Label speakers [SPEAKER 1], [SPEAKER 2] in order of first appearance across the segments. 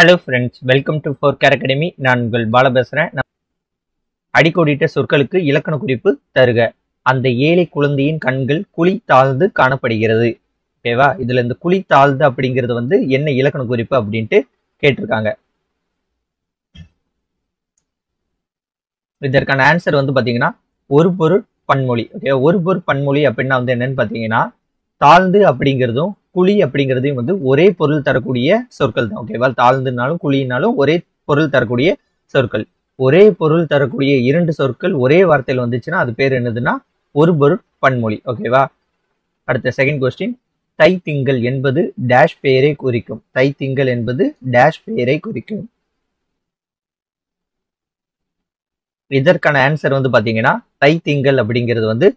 [SPEAKER 1] Hello friends, welcome to four care academy. நான் உங்கள் பால பேசுகிறேன். அடிக்கோடிட்ட சொற்களுக்கு இலக்கண குறிப்பு தருக. அந்த ஏழை குழந்தையின் கண்கள் குழி தாழ்ந்து காணப்படுகிறது. ஓகேவா? இதுல இந்த குழி தாழ்ந்து அப்படிங்கிறது வந்து என்ன இலக்கண குறிப்பு அப்படின்ட்டு கேட்டிருக்காங்க. இதற்கான ஆன்சர் வந்து பாத்தீங்கன்னா ஒரு பொருள் பன்மொழி. ஓகே, ஒரு பொருள் பன்மொழி அப்படின்னா வந்து என்னன்னு பாத்தீங்கன்னா தாழ்ந்து அப்படிங்கிறதும் குழி அப்படிங்கிறதையும் வந்து ஒரே பொருள் தரக்கூடிய சொற்கள் தான். ஓகேவா? தாழ்ந்துனாலும் குழினாலும் ஒரே பொருள் தரக்கூடிய சொற்கள். ஒரே பொருள் தரக்கூடிய இரண்டு சொற்கள் ஒரே வார்த்தையில் வந்துச்சுன்னா அது பேர் என்னதுன்னா ஒரு பொருள் பன்மொழி. ஓகேவா? அடுத்த செகண்ட் கொஸ்டின், தை திங்கள் என்பது டேஷ் பெயரை குறிக்கும். தை திங்கள் என்பது டேஷ் பெயரை குறிக்கும். இதற்கான ஆன்சர் வந்து பாத்தீங்கன்னா தை திங்கள் அப்படிங்கிறது வந்து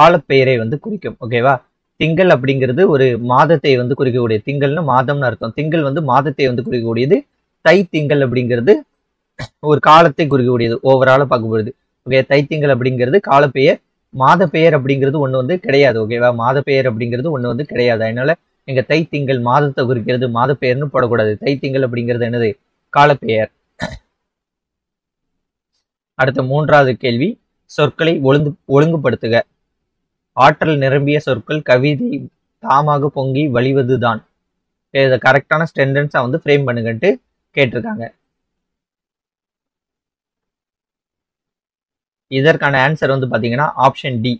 [SPEAKER 1] காலப்பெயரை வந்து குறிக்கும். ஓகேவா? திங்கள் அப்படிங்கிறது ஒரு மாதத்தை வந்து குறிக்கக்கூடிய, திங்கள்னு மாதம்னு அர்த்தம். திங்கள் வந்து மாதத்தை வந்து குறிக்கக்கூடியது. தை திங்கள் அப்படிங்கிறது ஒரு காலத்தை குறிக்கக்கூடியது. ஓவரால பார்க்கப்படுது. ஓகே, தை திங்கள் அப்படிங்கிறது காலப்பெயர். மாத பெயர் அப்படிங்கிறது ஒண்ணு வந்து கிடையாது. ஓகேவா? மாத பெயர் அப்படிங்கிறது ஒண்ணு வந்து கிடையாது. அதனால எங்க தை திங்கள் மாதத்தை குறிக்கிறது மாத பெயர்னு போடக்கூடாது. தை திங்கள் அப்படிங்கிறது என்னது? காலப்பெயர். அடுத்த மூன்றாவது கேள்வி, சொற்களை ஒழுங்குபடுத்துக. ஆற்றல் நிரம்பிய சொற்கள் கவிதை தாமாக பொங்கி வழிவதுதான். இதை கரெக்டான சென்டென்ஸா வந்து ஃப்ரேம் பண்ணுங்கன்ட்டு கேட்டிருக்காங்க. இதற்கான ஆன்சர் வந்து பாத்தீங்கன்னா ஆப்ஷன் டி.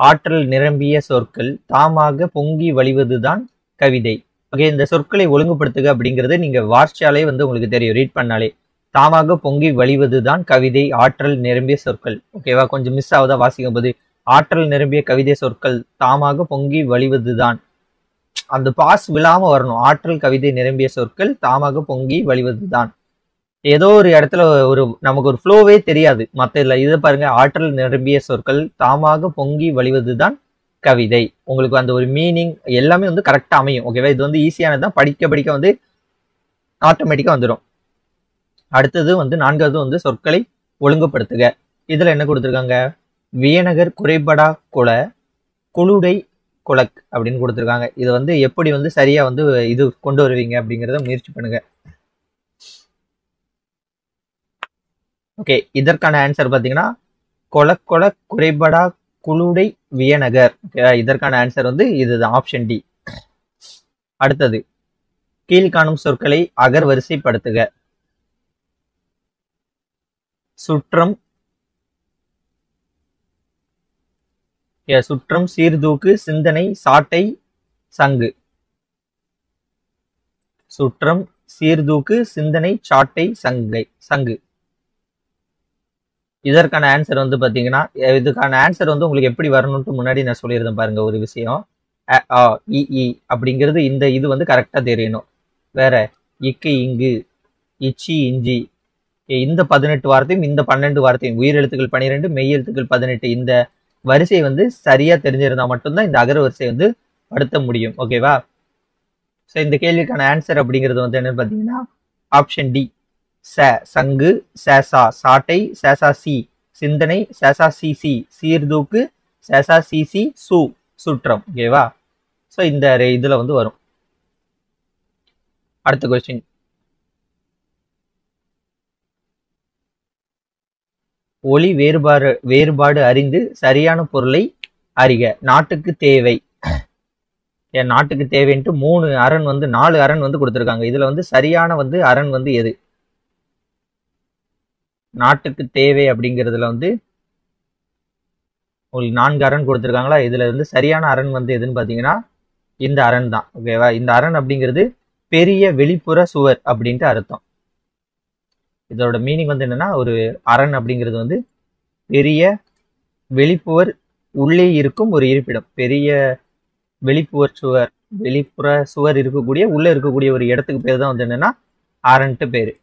[SPEAKER 1] ஆற்றல் நிரம்பிய சொற்கள் தாமாக பொங்கி வழிவதுதான் கவிதை. ஓகே, இந்த சொற்களை ஒழுங்குபடுத்துக அப்படிங்கிறது நீங்க வார்ச்சாலே வந்து உங்களுக்கு தெரியும், ரீட் பண்ணாலே. தாமாக பொங்கி வழிவதுதான் கவிதை ஆற்றல் நிரம்பிய சொற்கள். ஓகேவா? கொஞ்சம் மிஸ் ஆகுதா வாசிக்கும் போது? ஆற்றல் நிரம்பிய கவிதை சொற்கள் தாமாக பொங்கி வழிவதுதான். அந்த பாஸ் விழாம வரணும். ஆற்றல் கவிதை நிரம்பிய சொற்கள் தாமாக பொங்கி வழிவதுதான். ஏதோ ஒரு இடத்துல ஒரு நமக்கு ஒரு ஃப்ளோவே தெரியாது மத்த இல்ல. இது பாருங்க, ஆற்றல் நிரம்பிய சொற்கள் தாமாக பொங்கி வழிவதுதான் கவிதை. உங்களுக்கு அந்த ஒரு மீனிங் எல்லாமே வந்து கரெக்டா அமையும். ஓகேவா? இது வந்து ஈஸியானதுதான், படிக்க படிக்க வந்து ஆட்டோமேட்டிக்கா வந்துடும். அடுத்தது வந்து நான்காவது வந்து சொற்களை ஒழுங்குபடுத்துக. இதுல என்ன கொடுத்துருக்காங்க? வியனகர் குறைபடா குல குளுடை குலக் அப்படின்னு கொடுத்துருக்காங்க. இது வந்து எப்படி வந்து சரியா வந்து இது கொண்டு வருவீங்க அப்படிங்கிறத முயற்சி பண்ணுங்க. ஓகே, இதற்கான ஆன்சர் பாத்தீங்கன்னா கொல குறைபடா குளுடை வியனகர். ஓகே, இதற்கான ஆன்சர் வந்து இதுதான், ஆப்ஷன் டி. அடுத்தது, கீழ்காணும் சொற்களை அகர் வரிசைப்படுத்துக. சுற்றம், சுற்றம், சீர்தூக்கு, சிந்தனை, சாட்டை, சங்கு. சுற்றம், சீர்தூக்கு, சிந்தனை, சாட்டை, சங்கு. இதற்கான ஆன்சர் வந்து பாத்தீங்கன்னா, இதுக்கான ஆன்சர் வந்து உங்களுக்கு எப்படி வரணும்னு முன்னாடி நான் சொல்லியிருந்தேன் பாருங்க ஒரு விஷயம். அப்படிங்கிறது இந்த இது வந்து கரெக்டா தெரியணும். வேற இக்கு இங்கு, இச்சி இஞ்சி, இந்த 18 வார்த்தையும் இந்த 12 வார்த்தையும், உயிர் எழுத்துக்கள் 12 மெய் எழுத்துக்கள் 18, இந்த வரிசை வந்து சரியா தெரிஞ்சிருந்தா மட்டும்தான் இந்த அகர வரிசை வந்து படுத்த முடியும். ஓகேவா? ஸோ இந்த கேள்விக்கான ஆன்சர் அப்படிங்கிறது வந்து என்னன்னு பாத்தீங்கன்னா ஆப்ஷன் டி. சங்கு, சேசா சாட்டை, சேசா சி சிந்தனை, சேசா சி சீர்தூக்கு, சேசா சி சுற்றம். ஓகேவா? ஸோ இந்த இதுல வந்து வரும். அடுத்த கொஸ்டின், ஒளி வேறுபாடு அறிந்து சரியான பொருளை அறிக. நாட்டுக்கு தேவை. நாட்டுக்கு தேவைன்ட்டு 3 அரண் வந்து 4 அரண் வந்து கொடுத்துருக்காங்க. இதுல வந்து சரியான வந்து அரண் வந்து எது? நாட்டுக்கு தேவை அப்படிங்கிறதுல வந்து உங்களுக்கு 4 அரண் கொடுத்துருக்காங்களா? இதுல வந்து சரியான அரண் வந்து எதுன்னு பாத்தீங்கன்னா இந்த அரண் தான். ஓகேவா? இந்த அரண் அப்படிங்கிறது பெரிய வெளிப்புற சுவர் அப்படின்ட்டு அர்த்தம். இதோட மீனிங் வந்து என்னன்னா, ஒரு அரண் அப்படிங்கிறது வந்து பெரிய வெளிப்புற உள்ளே இருக்கும் ஒரு இருப்பிடம். பெரிய வெளிப்புற சுவர் இருக்கக்கூடிய உள்ள இருக்கக்கூடிய ஒரு இடத்துக்கு பேர் தான் வந்து என்னன்னா அரண்ட்டு பேரு.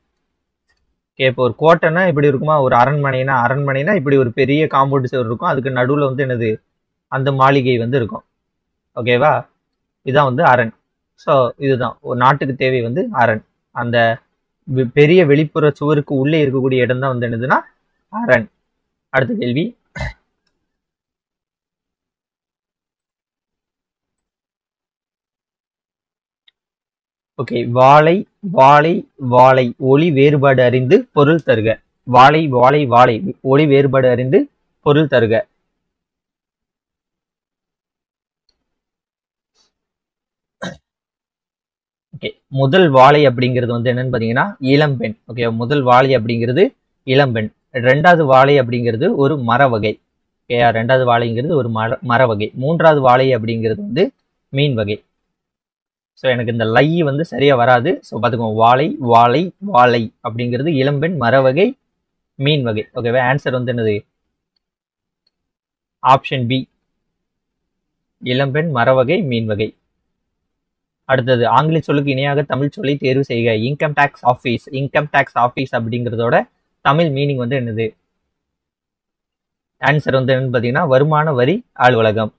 [SPEAKER 1] இப்போ ஒரு கோட்டைன்னா இப்படி இருக்குமா? ஒரு அரண்மனைனா இப்படி ஒரு பெரிய காம்பவுண்ட் சுவர் இருக்கும். அதுக்கு நடுவுல வந்து என்னது? அந்த மாளிகை வந்து இருக்கும். ஓகேவா? இதான் வந்து அரண். ஸோ இதுதான் ஒரு நாட்டுக்கு தேவை வந்து அரண். அந்த பெரிய வெளிப்புற சுவருக்கு உள்ளே இருக்கக்கூடிய இடம் தான் வந்து என்னதுன்னா அரண். அடுத்த கேள்வி, ஓகே, வாழை வாழை வாழை ஒளி வேறுபாடு அறிந்து பொருள் தருக. வாழை வாழை வாழை ஒளி வேறுபாடு அறிந்து பொருள் தருக. ஓகே, முதல் வாழை அப்படிங்கிறது வந்து என்னன்னு பாத்தீங்கன்னா இளம்பெண். ஓகே, முதல் வாழை அப்படிங்கிறது இளம்பெண். ரெண்டாவது வாழை அப்படிங்கிறது ஒரு மர வகை. ஓகே, ரெண்டாவது வாழைங்கிறது ஒரு மர வகை. மூன்றாவது வாழை அப்படிங்கிறது வந்து மீன் வகை. ஸோ எனக்கு இந்த லை வந்து சரியா வராது. ஸோ பார்த்துக்கோங்க, வாழை வாழை வாழை அப்படிங்கிறது இளம்பெண், மர வகை, மீன் வகை. ஓகேவா, ஆன்சர் வந்து என்னது? ஆப்ஷன் பி, இளம்பெண், மர வகை, மீன் வகை. அடுத்தது, ஆங்கில சொல்லுக்கு இணையாக தமிழ் சொல்லி தேர்வு செய்க. Income tax office. Income tax office அப்படிங்கிறதோட தமிழ் மீனிங் வந்து என்னது? ஆன்சர் வந்து என்னன்னு பார்த்தீங்கன்னா வருமான வரி அலுவலகம்.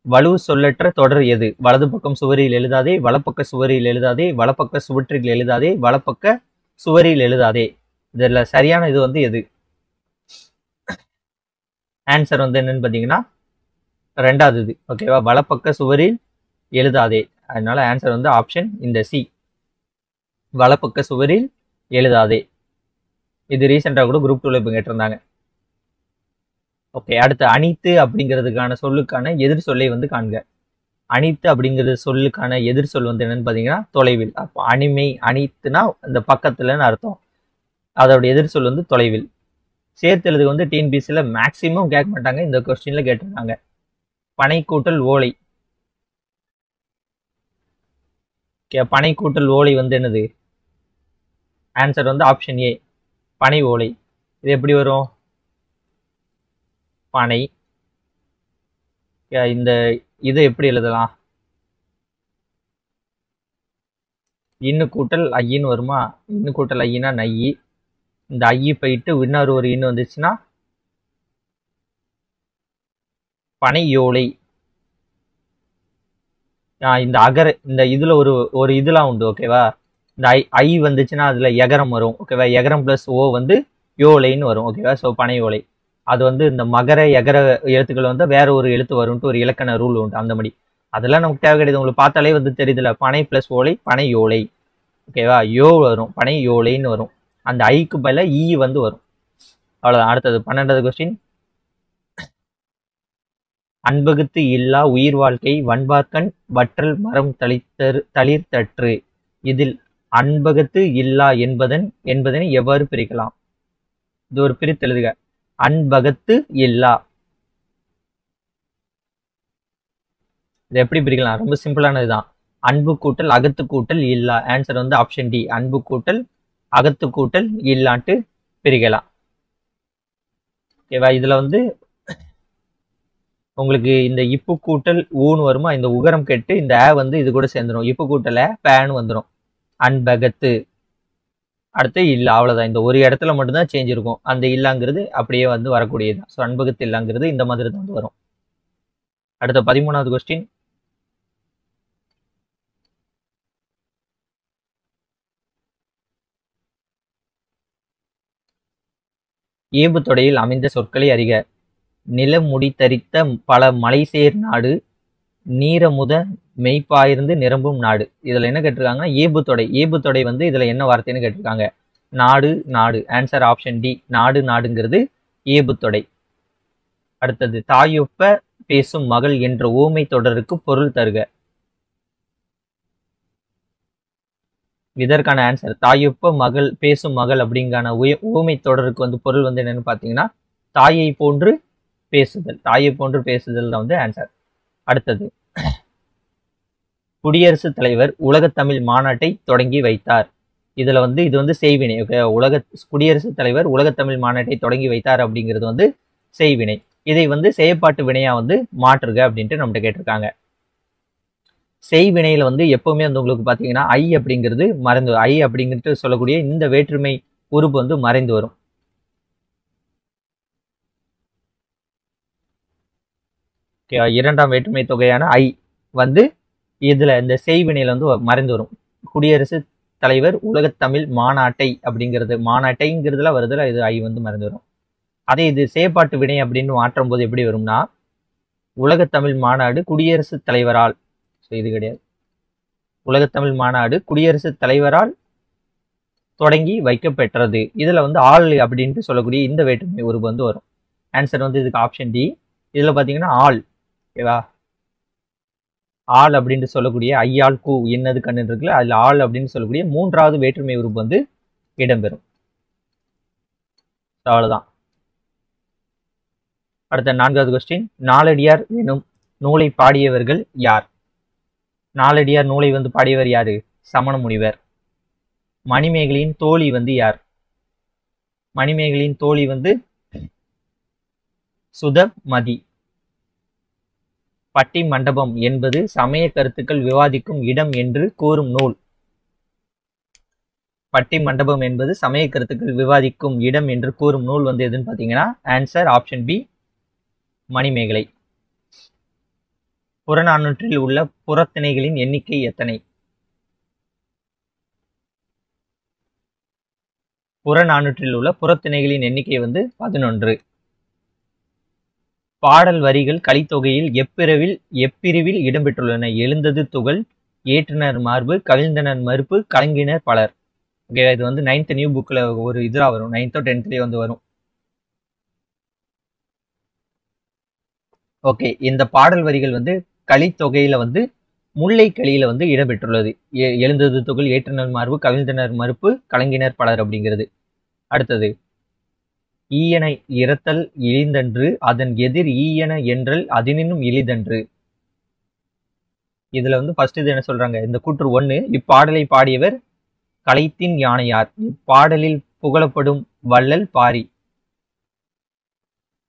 [SPEAKER 1] வலு சொல்லற்ற தொடர் எது? வலது பக்கம் சுவரில் எழுதாதே, வலப்பக்க சுவரில் எழுதாதே, வலப்பக்க சுவற்றில் எழுதாதே, வலப்பக்க சுவரில் எழுதாதே. இதில் சரியான இது வந்து எது? ஆன்சர் வந்து என்னன்னு பார்த்தீங்கன்னா ரெண்டாவது இது. ஓகேவா, வலப்பக்க சுவரில் எழுதாதே. அதனால ஆன்சர் வந்து ஆப்ஷன் இந்த சி, வலப்பக்க சுவரில் எழுதாதே. இது ரீசெண்டாக கூட குரூப் 2ல இப்போ கேட்டிருந்தாங்க. ஓகே, அடுத்து அனித்து அப்படிங்கிறதுக்கான சொல்லுக்கான எதிர் சொல்லை வந்து காண்க. அனித்து அப்படிங்கிறது சொல்லுக்கான எதிர் சொல் வந்து என்னன்னு பார்த்தீங்கன்னா தொலைவில். அப்போ அனிமை, அனித்துனா இந்த பக்கத்துலன்னு அர்த்தம். அதோட எதிர் சொல் வந்து தொலைவில். சேர்த்தெழுதுக்கு வந்து டிஎன்பிசியில் மேக்சிமம் கேட்க மாட்டாங்க, இந்த கொஸ்டின்ல கேட்டிருக்காங்க. பனை கூட்டல் ஓலை. பனை கூட்டல் ஓலை வந்து என்னது? ஆன்சர் வந்து ஆப்ஷன் ஏ, பனை ஓலை. இது எப்படி வரும்? பனை. இந்த இதை எப்படி எழுதலாம்? இன்னு கூட்டல் ஐயின்னு வருமா? இன்னு கூட்டல் ஐயினா நையி. இந்த ஐயி போயிட்டு இன்னொரு ஒரு இன்னு வந்துச்சுன்னா பனை ஓலை. இந்த அகர, இந்த இதுல ஒரு இதெல்லாம் உண்டு. ஓகேவா, இந்த ஐ வந்துச்சுன்னா அதுல எகரம் வரும். ஓகேவா, எகரம் பிளஸ் ஓ வந்து யோலைன்னு வரும். ஓகேவா, ஸோ பனை ஓலை. அது வந்து இந்த மகர எகர எழுத்துக்கள் வந்து வேற ஒரு எழுத்து வரும்ட்டு ஒரு இலக்கண ரூல் உண்டு. அந்த மாதிரி அதெல்லாம் நமக்கு தேவை கிடையாது. உங்களுக்கு பார்த்தாலே வந்து தெரியுதுல, பனை பிளஸ் ஓலை பனை யோலை. ஓகேவா, யோ வரும், பனை யோலைன்னு வரும். அந்த ஐக்கு பதில ஈ வந்து வரும். அவ்வளவுதான். அடுத்தது 12வது கொஸ்டின். அன்பகுத்து இல்லா உயிர் வாழ்க்கை வன்பார்க்கன் வற்றல் மரம் தளிர்த்தற்று. இதில் அன்பகத்து இல்லா என்பதனை எவ்வாறு பிரிக்கலாம்? இது ஒரு பிரித்தெழுதுக. அன்பகத்து இல்லா, இது எப்படி பிரிக்கலாம்? ரொம்ப சிம்பிளானதுதான். அன்பு கூட்டல் அகத்து கூட்டல் இல்லா. ஆன்சர் வந்து ஆப்ஷன் டி, அன்பு கூட்டல் அகத்து கூட்டல் இல்லான்ட்டு பிரிக்கலாம். ஓகேவா, இதுல வந்து உங்களுக்கு இந்த இப்பு கூட்டல் ஊன்னு வருமா? இந்த உகரம் கெட்டு இந்த ஆ வந்து இது கூட சேர்ந்துடும். இப்பு கூட்டல பேன்னு வந்துடும். அன்பகத்து. அடுத்து இல்லா. அவ்வளவுதான். இந்த ஒரு இடத்துல மட்டும்தான் சேஞ்ச் இருக்கும். அந்த இல்லாங்கிறது அப்படியே வந்து வரக்கூடியது. ஸோ அன்பகத்து இல்லாங்கிறது இந்த மாதிரி தான் வந்து வரும். அடுத்த 13வது கொஸ்டின். ஏபு தொடையில் அமைந்த சொற்களை அறிக. நிலமுடி தரித்த பல மலைசேர் நாடு, நீரமுத மெய்ப்பாயிருந்து நிரம்பும் நாடு. இதுல என்ன கேட்டிருக்காங்கன்னா ஏபு தொடை. ஏபு தொடை வந்து இதுல என்ன வார்த்தைன்னு கேட்டிருக்காங்க? நாடு நாடு. ஆன்சர் ஆப்ஷன் டி, நாடு நாடுங்கிறது ஏபு தொடை. அடுத்தது, தாயொப்ப பேசும் மகள் என்ற ஊமை தொடருக்கு பொருள் தருக. இதற்கான ஆன்சர் தாயொப்ப மகள் பேசும் மகள் அப்படிங்கான ஊமை தொடருக்கு வந்து பொருள் வந்து என்னன்னு பார்த்தீங்கன்னா தாயை போன்று பேசுதல். தாயை போன்று பேசுதல் தான் வந்து ஆன்சர். அடுத்தது, குடியரசுத் தலைவர் உலகத்தமிழ் மாநாட்டை தொடங்கி வைத்தார். இதுல வந்து இது வந்து செய்வினை. ஓகே, குடியரசுத் தலைவர் உலகத்தமிழ் மாநாட்டை தொடங்கி வைத்தார் அப்படிங்கிறது வந்து செய்வினை. இதை வந்து செயற்பாட்டு வினையா வந்து மாற்றுக அப்படின்ட்டு நம்மகிட்ட கேட்டிருக்காங்க. செய்வினையில வந்து எப்பவுமே வந்து உங்களுக்கு பாத்தீங்கன்னா ஐ அப்படிங்கிறது மறைந்து, ஐ அப்படிங்கிறது சொல்லக்கூடிய இந்த வேற்றுமை உறுப்பு வந்து மறைந்து வரும். இரண்டாம் வேற்றுமை தொகையான ஐ வந்து இதுல இந்த செய்வினையில வந்து மறைந்து வரும். குடியரசு தலைவர் உலகத்தமிழ் மாநாட்டை அப்படிங்கிறது மாநாட்டைங்கிறதுல வருதுல, இது ஐ வந்து மறைந்து வரும். அதே இது செயற்பாட்டு வினை அப்படின்னு மாற்றும் போது எப்படி வரும்னா உலகத்தமிழ் மாநாடு குடியரசுத் தலைவரால். ஸோ இது கிடையாது. உலகத்தமிழ் மாநாடு குடியரசுத் தலைவரால் தொடங்கி வைக்கப்பெற்றது. இதுல வந்து ஆள் அப்படின்ட்டு சொல்லக்கூடிய இந்த வேற்றுமை உருவு வந்து வரும். ஆன்சர் வந்து இதுக்கு ஆப்ஷன் டி. இதுல பாத்தீங்கன்னா ஆள், ஓகேவா, ஆள் அப்படின்னு சொல்லக்கூடிய ஐயாள் கூ என்னது கண்ணு இருக்குல்ல, அதுல ஆள் அப்படின்னு சொல்லக்கூடிய மூன்றாவது வேற்றுமை உருவு வந்து இடம்பெறும். அவ்வளவுதான். அடுத்த 4வது கொஸ்டின், நாலடியார் எனும் நூலை பாடியவர்கள் யார்? நாலடியார் நூலை வந்து பாடியவர் யாரு? சமண முனிவர். மணிமேகலையின் தோழி வந்து யார்? மணிமேகலையின் தோழி வந்து சுதமதி. பட்டி மண்டபம் என்பது சமய கருத்துக்கள் விவாதிக்கும் இடம் என்று கூறும் நூல். பட்டி மண்டபம் என்பது சமய கருத்துக்கள் விவாதிக்கும் இடம் என்று கூறும் நூல் வந்து எதுன்னு பாத்தீங்கன்னா ஆன்சர் ஆப்ஷன் பி, மணிமேகலை. புறநானூற்றில் உள்ள புறத்திணைகளின் எண்ணிக்கை எத்தனை? புறநானூற்றில் உள்ள புறத்திணைகளின் எண்ணிக்கை வந்து 11. பாடல் வரிகள் கலித்தொகையில் எப்பிரிவில் இடம்பெற்றுள்ளன? எழுந்தது துகள், ஏற்றினர் மார்பு, கவிழ்ந்தனர் மறுப்பு, கலங்கினர் பலர். ஓகே, இது வந்து 9th நியூ புக்ல ஒரு இதா வரும், 9th 10th வந்து வரும். ஓகே, இந்த பாடல் வரிகள் வந்து கலித்தொகையில வந்து முல்லை கலியில வந்து இடம்பெற்றுள்ளது. எழுந்தது துகள், ஏற்றினர் மார்பு, கவிழ்ந்தனர் மறுப்பு, கலங்கினர் பலர் அப்படிங்கிறது. அடுத்தது, ஈயன இறத்தல் இழிந்தன்று, அதன் எதிர் ஈயன என்றல் அதனினும் இழிதன்று. இதுல வந்து ஃபர்ஸ்ட் இது என்ன சொல்றாங்க, இந்த கூற்று 1, இப்பாடலை பாடியவர் கலைத்தின் யானையார், இப்பாடலில் புகழப்படும் வள்ளல் பாரி.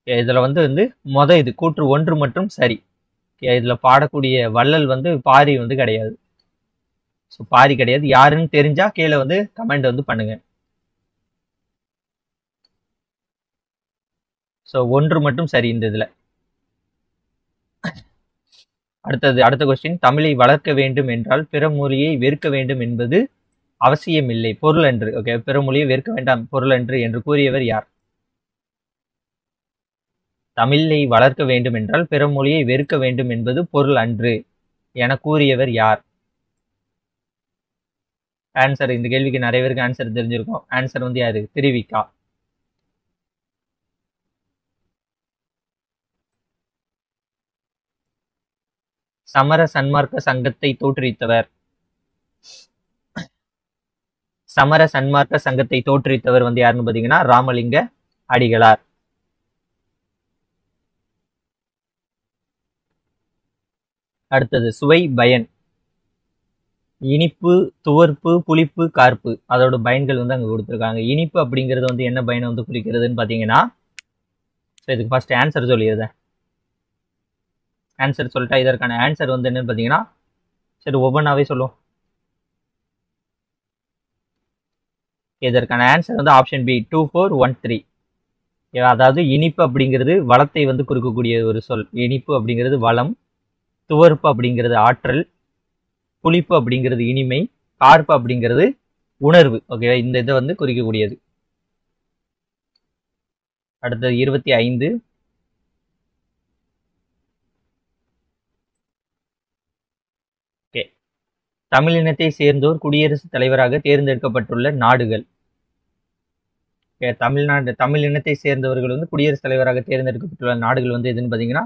[SPEAKER 1] இதுல வந்து இது கூற்று 1 மற்றும் சரி. இதுல பாடக்கூடிய வள்ளல் வந்து பாரி வந்து கிடையாது. ஸோ பாரி கிடையாது. யாருன்னு தெரிஞ்சா கீழே வந்து கமெண்ட் வந்து பண்ணுங்க. ஸோ 1 மட்டும் சரி இந்த இதுல. அடுத்த கொஸ்டின், தமிழை வளர்க்க வேண்டும் என்றால் பிற மொழியை வெறுக்க வேண்டும் என்பது அவசியமில்லை, பொருள் அன்று. ஓகே, பிற மொழியை வெறுக்க வேண்டாம், பொருள் அன்று என்று கூறியவர் யார்? தமிழை வளர்க்க வேண்டும் என்றால் பிற மொழியை வெறுக்க வேண்டும் என்பது பொருள் அன்று என கூறியவர் யார்? ஆன்சர், இந்த கேள்விக்கு நிறைய பேருக்கு ஆன்சர் தெரிஞ்சிருக்கும். ஆன்சர் வந்து யாரு? திருவிக்கா. சமர சன்மார்க்க சங்கத்தை தோற்றுவித்தவர்? சமர சன்மார்க்க சங்கத்தை தோற்றுவித்தவர் வந்து யாருன்னு பாத்தீங்கன்னா ராமலிங்க அடிகளார். அடுத்தது, சுவை பயன். இனிப்பு, துவர்ப்பு, புளிப்பு, கார்ப்பு, அதோட பயன்கள் வந்து அங்க கொடுத்துருக்காங்க. இனிப்பு அப்படிங்கிறது வந்து என்ன பயனை வந்து குறிக்கிறதுன்னு பாத்தீங்கன்னா, இதுக்கு ஃபர்ஸ்ட் ஆன்சர் சொல்லிடுறேன். ஆன்சர் சொல்லிட்டா இதற்கான ஆன்சர் வந்து என்னன்னு பாத்தீங்கன்னா, சரி ஒவ்வொன்றாவே சொல்லுவோம். இதற்கான ஆன்சர் வந்து ஆப்ஷன் பி, 2413. அதாவது இனிப்பு அப்படிங்கிறது வளத்தை வந்து குறிக்கக்கூடிய ஒரு சொல். இனிப்பு அப்படிங்கிறது வளம், துவர்ப்பு அப்படிங்கிறது ஆற்றல், புளிப்பு அப்படிங்கிறது இனிமை, கார்ப்பு அப்படிங்கிறது உணர்வு. ஓகேவா, இந்த இதை வந்து குறிக்கக்கூடியது. அடுத்தது 25. ஓகே, தமிழினத்தை சேர்ந்தோர் குடியரசுத் தலைவராக தேர்ந்தெடுக்கப்பட்டுள்ள நாடுகள். தமிழ் இனத்தை சேர்ந்தவர்கள் வந்து குடியரசுத் தலைவராக தேர்ந்தெடுக்கப்பட்டுள்ள நாடுகள் வந்து எதுன்னு பாத்தீங்கன்னா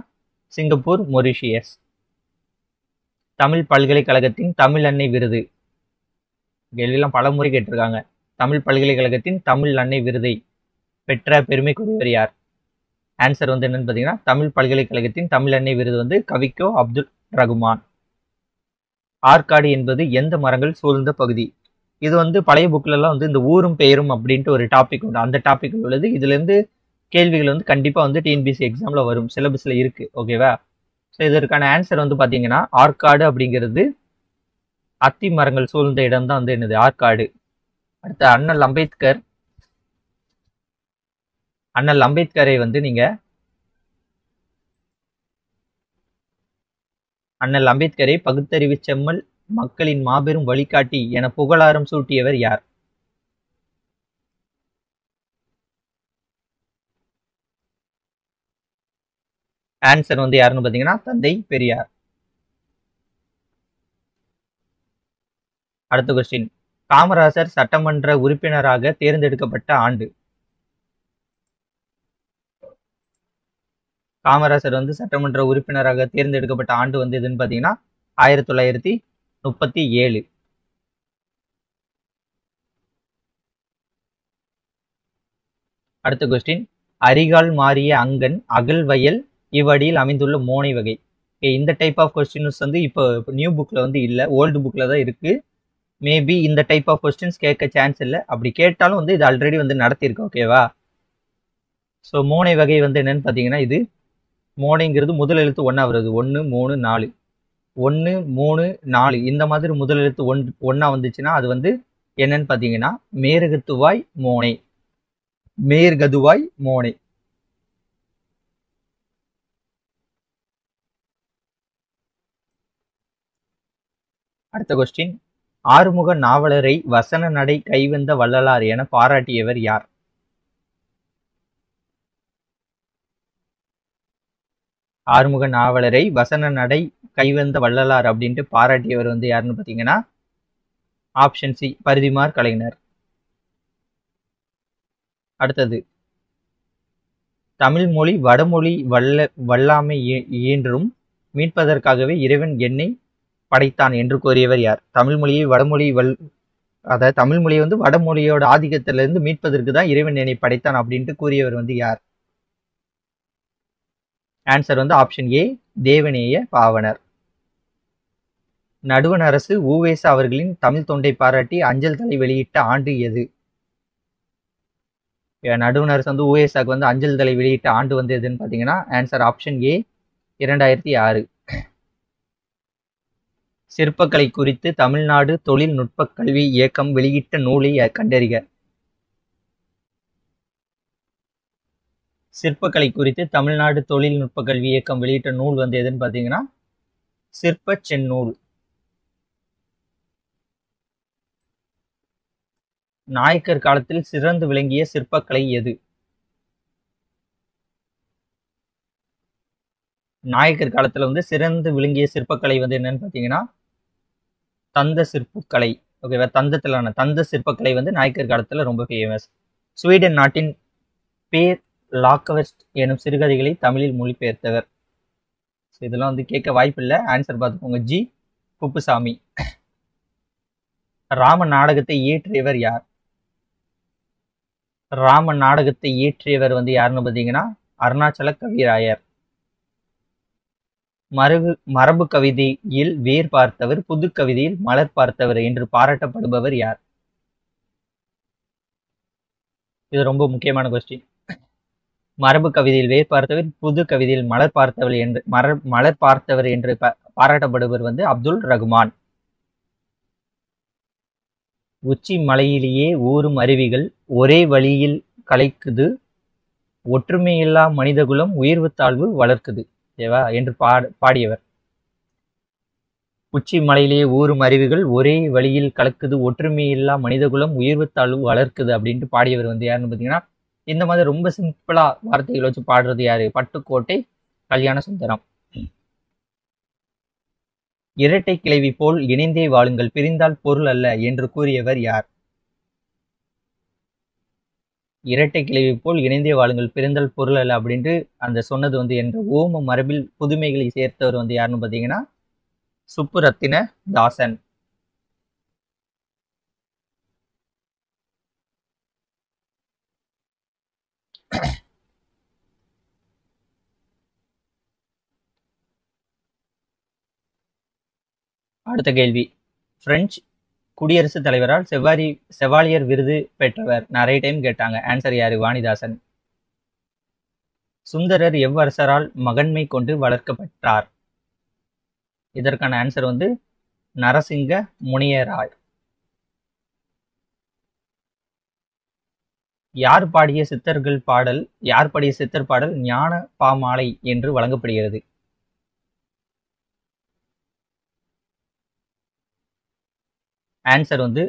[SPEAKER 1] சிங்கப்பூர், மொரிஷியஸ். தமிழ் பல்கலைக்கழகத்தின் தமிழ் அன்னை விருது. கேள்வியெல்லாம் பல முறை கேட்டிருக்காங்க. தமிழ் பல்கலைக்கழகத்தின் தமிழ் அன்னை விருதை பெற்ற பெருமைக்குரியவர் யார்? ஆன்சர் வந்து என்னன்னு பாத்தீங்கன்னா தமிழ் பல்கலைக்கழகத்தின் தமிழ் அன்னை விருது வந்து கவிக்கோ அப்துல் ரகுமான். ஆற்காடு என்பது எந்த மரங்கள் சூழ்ந்த பகுதி? இது வந்து பழைய புக்ல எல்லாம் வந்து இந்த ஊரும் பெயரும் அப்படின்ட்டு ஒரு டாபிக் உண்டு. அந்த டாபிக் உள்ளது. இதுல இருந்து கேள்விகள் வந்து கண்டிப்பா வந்து டிஎன்பிஎஸ்சி எக்ஸாம்ல வரும், சிலபஸ்ல இருக்கு. ஓகேவா, ஸோ இதற்கான ஆன்சர் வந்து பாத்தீங்கன்னா ஆற்காடு அப்படிங்கிறது அத்தி மரங்கள் சூழ்ந்த இடம் தான் வந்து என்னது, ஆற்காடு. அடுத்து அண்ணல் அம்பேத்கரை வந்து நீங்க அண்ணல் அம்பேத்கரை பகுத்தறிவு செம்மல், மக்களின் மாபெரும் வழிகாட்டி என புகழாரம் சூட்டியவர் யார்? ஆன்சர் வந்து யாருன்னு பாத்தீங்கன்னா தந்தை பெரியார். அடுத்த கொஸ்டின், காமராசர் சட்டமன்ற உறுப்பினராக தேர்ந்தெடுக்கப்பட்ட ஆண்டு. காமராசர் வந்து சட்டமன்ற உறுப்பினராக தேர்ந்தெடுக்கப்பட்ட ஆண்டு வந்து எதுன்னு பார்த்தீங்கன்னா 1937. அடுத்த கொஸ்டின், அரிகால் மாறிய அங்கன் அகல்வயல் இவ்வடியில் அமைந்துள்ள மோனை வகை. இந்த டைப் ஆஃப் கொஸ்டின்ஸ் வந்து இப்போ நியூ புக்கில் வந்து இல்லை, ஓல்டு புக்கில் தான் இருக்குது. மேபி இந்த டைப் ஆஃப் கொஸ்டின்ஸ் கேட்க சான்ஸ் இல்லை. அப்படி கேட்டாலும் வந்து இது ஆல்ரெடி வந்து நடத்தியிருக்கு. ஓகேவா? ஸோ மோனை வகை வந்து என்னன்னு பார்த்தீங்கன்னா, இது மோனைங்கிறது முதல் எழுத்து ஒன்றா வருது. 1 3 4 1 3 4 இந்த மாதிரி முதல் எழுத்து ஒன்றா வந்துச்சுன்னா அது வந்து என்னன்னு பார்த்தீங்கன்னா மேற்கதுவாய் மோனை. மேற்கதுவாய் மோனை. அடுத்த கொஸ்டின், ஆறுமுக நாவலரை வசன நடை கைவந்த வள்ளலார் என பாராட்டியவர் யார்? ஆறுமுக நாவலரை வசன நடை கைவந்த வள்ளலார் அப்படின்ட்டு பாராட்டியவர் வந்து யாருன்னு பார்த்தீங்கன்னா ஆப்ஷன் சி, பரிதிமார் கலைஞர். அடுத்தது, தமிழ் மொழி வடமொழி வல்லாமை இயன்றும் மீட்பதற்காகவே இறைவன் என்னை படைத்தான் என்று கூறியவர் யார்? தமிழ் மொழியை வடமொழி அதாவது தமிழ் மொழியை வந்து வடமொழியோட ஆதிக்கத்திலிருந்து மீட்பதற்கு தான் இறைவன் என்னை படைத்தான் அப்படின்ட்டு கூறியவர் வந்து யார்? ஆன்சர் வந்து ஆப்ஷன் ஏ, தேவநேய பாவனர். நடுவண் அரசு உவேசா அவர்களின் தமிழ் தொண்டை பாராட்டி அஞ்சல் தலை வெளியிட்ட ஆண்டு எது? நடுவண் அரசு வந்து உவேசாக்கு வந்து அஞ்சல் தலை வெளியிட்ட ஆண்டு வந்து எதுன்னு பார்த்தீங்கன்னா ஆன்சர் ஆப்ஷன் ஏ, 2006. சிற்பக்கலை குறித்து தமிழ்நாடு தொழில்நுட்ப கல்வி இயக்கம் வெளியிட்ட நூலை கண்டறிக. சிற்பக்கலை குறித்து தமிழ்நாடு தொழில்நுட்ப கல்வி இயக்கம் வெளியிட்ட நூல் வந்து எதுன்னு பார்த்தீங்கன்னா சிற்ப செந்நூல். நாயக்கர் காலத்தில் சிறந்து விளங்கிய சிற்பக்கலை எது? நாயக்கர் காலத்தில் வந்து சிறந்து விளங்கிய சிற்பக்கலை வந்து என்னன்னு பார்த்தீங்கன்னா தந்த சிற்பக்கலை. ஓகேவா? தந்தத்திலான தந்த சிற்பக்கலை வந்து நாயக்கர் காலத்தில் ரொம்ப ஃபேமஸ். ஸ்வீடன் நாட்டின் பேர் லாக்கவெஸ்ட் எனும் சிறுகதைகளை தமிழில் மொழிபெயர்த்தவர். இதெல்லாம் வந்து கேட்க வாய்ப்பில்லை. ஆன்சர் பார்த்துக்கோங்க, ஜி குப்புசாமி. ராம நாடகத்தை இயற்றியவர் யார்? ராம நாடகத்தை இயற்றியவர் வந்து யாருன்னு பார்த்தீங்கன்னா அருணாச்சல கவிராயர். மரபு கவிதையில் வேர் பார்த்தவர், புது கவிதையில் மலர் பார்த்தவர் என்று பாராட்டப்படுபவர் யார்? இது ரொம்ப முக்கியமான கொஸ்டின். மரபு கவிதையில் வேர் பார்த்தவர், புது கவிதையில் மலர் பார்த்தவர் என்று பாராட்டப்படுபவர் வந்து அப்துல் ரகுமான். உச்சி மலையிலேயே ஊறும் அருவிகள் ஒரே வழியில் கலைக்குது, ஒற்றுமையில்லா மனிதகுலம் உயர்வு தாழ்வு வளர்க்குது ஓகேவா என்று பாடியவர். உச்சி மலையிலேயே ஊறும் அருவிகள் ஒரே வழியில் கலக்குது, ஒற்றுமையில்லா மனிதகுலம் உயர்வு தாழ்வு வளர்க்குது அப்படின்ட்டு பாடியவர் வந்து யாருன்னு பார்த்தீங்கன்னா இந்த மாதிரி ரொம்ப சிம்பிளா வார்த்தைகள் வச்சு பாடுறது யாரு? பட்டுக்கோட்டை கல்யாண சுந்தரம். இரட்டை கிளவி போல் இணைந்தே வாழுங்கள், பிரிந்தால் பொருள் அல்ல என்று கூறியவர் யார்? இரட்டை கிளவி போல் இணைந்தே வாழுங்கள், பிரிந்தால் பொருள் அல்ல அப்படின்ட்டு அந்த சொன்னது வந்து என்ற ஓம மரபில் புதுமைகளை சேர்த்தவர் வந்து யாருன்னு பார்த்தீங்கன்னா சுப்புரத்தின தாசன். அடுத்த கேள்வி, பிரெஞ்சு குடியரசுத் தலைவரால் செவாலியர் விருது பெற்றவர். நிறைய டைம் கேட்டாங்க. ஆன்சர் யாரு? வாணிதாசன். சுந்தரர் எவ்வரசரால் மகன்மை கொண்டு வளர்க்கப்பட்டார்? இதற்கான ஆன்சர் வந்து நரசிங்க முனியராய். யார் பாடிய சித்தர் பாடல் ஞான பாமாலை என்று வழங்கப்படுகிறது? ஆன்சர் வந்து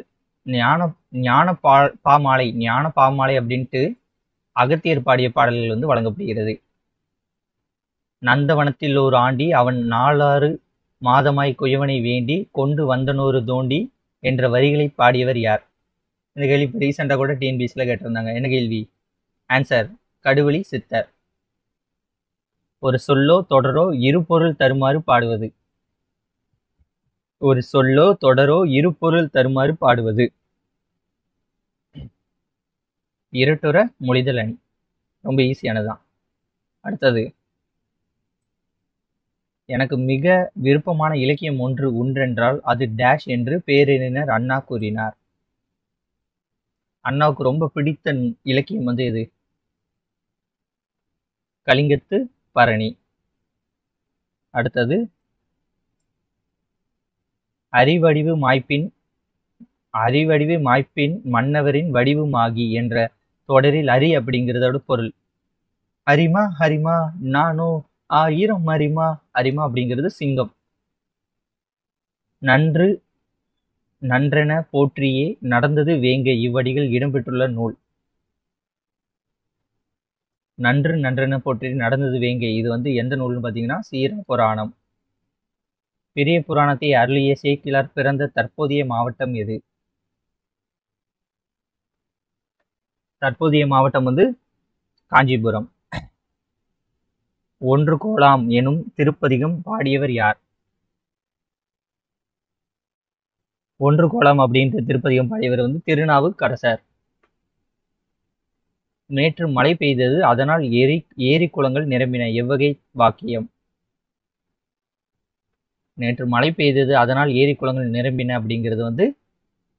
[SPEAKER 1] ஞான பாமாலை அப்படின்ட்டு அகத்தியர் பாடிய பாடல்கள் வந்து வழங்கப்படுகிறது. நந்தவனத்தில் ஒரு ஆண்டி அவன் 4 மாதமாய் குயவனை வேண்டி கொண்டு வந்தனொரு தோண்டி என்ற வரிகளை பாடியவர் யார்? இந்த கேள்வி இப்போ ரீசெண்டாக கூட டிஎன்பிஎஸ்சியில் கேட்டிருந்தாங்க. என்ன கேள்வி? ஆன்சர் கடுவெளி சித்தர். ஒரு சொல்லோ தொடரோ இருபொருள் தருமாறு பாடுவது. ஒரு சொல்லோ தொடரோ இருபொருள் தருமாறு பாடுவது. இருட்டுற மொழிதல் அணி. ரொம்ப ஈஸியானதுதான். அடுத்தது, எனக்கு மிக விருப்பமான இலக்கியம் ஒன்று உண்டென்றால் அது டேஷ் என்று பேரறிஞர் அண்ணா கூறினார். அண்ணாவுக்கு ரொம்ப பிடித்த இலக்கியம் வந்து எது? கலிங்கத்து பரணி. அடுத்தது, அறிவடிவு மாய்ப்பின் மன்னவரின் வடிவுமாகி என்ற தொடரில் அரி அப்படிங்கிறதோட பொருள். அரிமா ஹரிமா நானோ ஆயிரம் அரிமா. அரிமா அப்படிங்கிறது சிங்கம். நன்று நன்றென போற்றியே நடந்தது வேங்கை இவ்வடிகள் இடம்பெற்றுள்ள நூல். நன்று நன்றென போற்றி நடந்தது வேங்கை இது வந்து எந்த நூல்னு பார்த்தீங்கன்னா சீர புராணம். பெரிய புராணத்தை அருளிய சேக்கிழார் பிறந்த தற்போதைய மாவட்டம் எது? தற்போதைய மாவட்டம் வந்து காஞ்சிபுரம். ஒன்று கோலாம் எனும் திருப்பதிகம் பாடியவர் யார்? ஒன்று கோலாம் அப்படின்ற திருப்பதிகம் பாடியவர் வந்து திருநாவுக்கரசர். நேற்று மழை பெய்தது அதனால் ஏரி குளங்கள் நிரம்பின எவ்வகை வாக்கியம்? நேற்று மழை பெய்தது அதனால் ஏரி குளங்கள் நிரம்பின அப்படிங்கிறது வந்து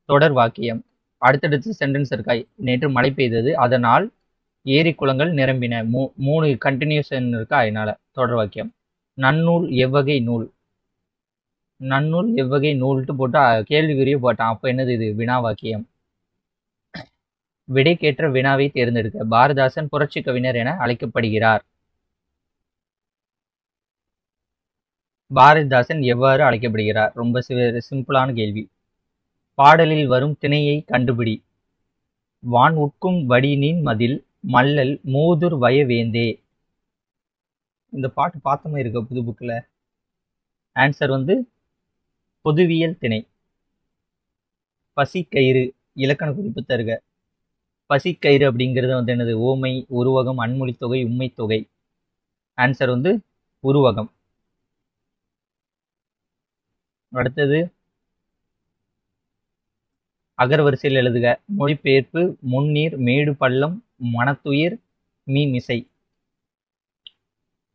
[SPEAKER 1] தொடர் வாக்கியம். அடுத்தடுத்து சென்டென்ஸ் இருக்கா? நேற்று மழை பெய்தது அதனால் ஏரி குளங்கள் நிரம்பின. மூணு கண்டினியூஷன் இருக்கா, அதனால தொடர் வாக்கியம். நன்னூல் எவ்வகை நூல்? நன்னூல் எவ்வகை நூல்ட்டு போட்டு கேள்விக்குறிய போட்டான். அப்போ என்னது இது? வினா வாக்கியம். விடைக்கேற்ற வினாவை தேர்ந்தெடுக்க. பாரதிதாசன் புரட்சி கவிஞர் என அழைக்கப்படுகிறார். பாரதிதாசன் எவ்வாறு அழைக்கப்படுகிறார்? ரொம்ப சிம்பிளான கேள்வி. பாடலில் வரும் திணையை கண்டுபிடி. வான் உட்கும் வடினின் மதில் மல்லல் மூதுர் வயவேந்தே. இந்த பாட்டு பார்த்தமே இருக்க புது புக்கில். ஆன்சர் வந்து பொதுவியல் திணை. பசிக்கயிறு இலக்கண குறிப்பு தருக. பசிக்கயிறு அப்படிங்கிறது வந்து என்னது? ஓமை, உருவகம், அன்மொழி தொகை, உண்மை தொகை. ஆன்சர் வந்து உருவகம். அடுத்தது, அகர வரிசையில் எழுதுக. மொழிபெயர்ப்பு முன்னீர் மேடு பள்ளம் மனத்துயிர் மீ மிசை.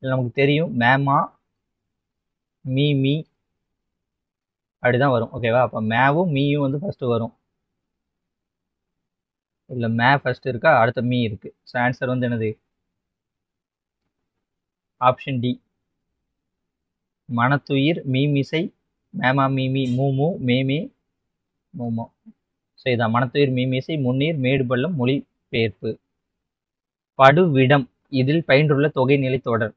[SPEAKER 1] நமக்கு தெரியும் மேமா மீ மீ அப்படிதான் வரும். ஓகேவா? அப்போ மேவும் மீயும் வந்து ஃபர்ஸ்ட் வரும். இல்லை மே ஃபர்ஸ்ட் இருக்கா, அடுத்த மீ இருக்கு. ஸோ ஆன்சர் வந்து என்னது? Option D. மனத்துயிர் மீமிசை மேமா மீமி மூமு மேமே மூமோ. ஸோ இதான் மனத்துயிர் மீமிசை முன்னீர் மேடு பள்ளம் மொழிபெயர்ப்பு. படுவிடம் இதில் பயின்றுள்ள தொகைநிலை தொடர்.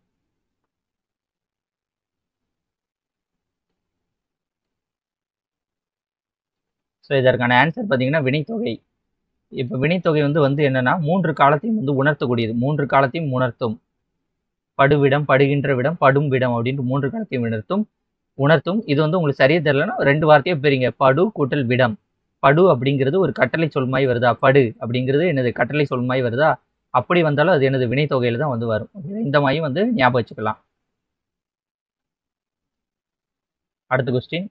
[SPEAKER 1] ஸோ இதற்கான ஆன்சர் பார்த்தீங்கன்னா வினைத்தொகை. இப்போ வினைத்தொகை வந்து என்னன்னா 3 காலத்தையும் வந்து உணர்த்தக்கூடியது. 3 காலத்தையும் உணர்த்தும். படுவிடம், படுகின்ற விடம், படும் விடம் அப்படின்ட்டு 3 காலத்தையும் உணர்த்தும். இது வந்து உங்களுக்கு சரியா தெரியலன்னா 2 வார்த்தையை பெறீங்க. படு கூட்டல் விடம். படு அப்படிங்கிறது ஒரு கட்டளை சொல்மாய் வருதா? படு அப்படிங்கிறது என்னது? கட்டளை சொல்மாய் வருதா? அப்படி வந்தாலும் அது எனது வினைத்தொகையில தான் வந்து வரும். இந்த மாதிரி வந்து ஞாபகம் வச்சுக்கலாம். அடுத்த கொஸ்டின்.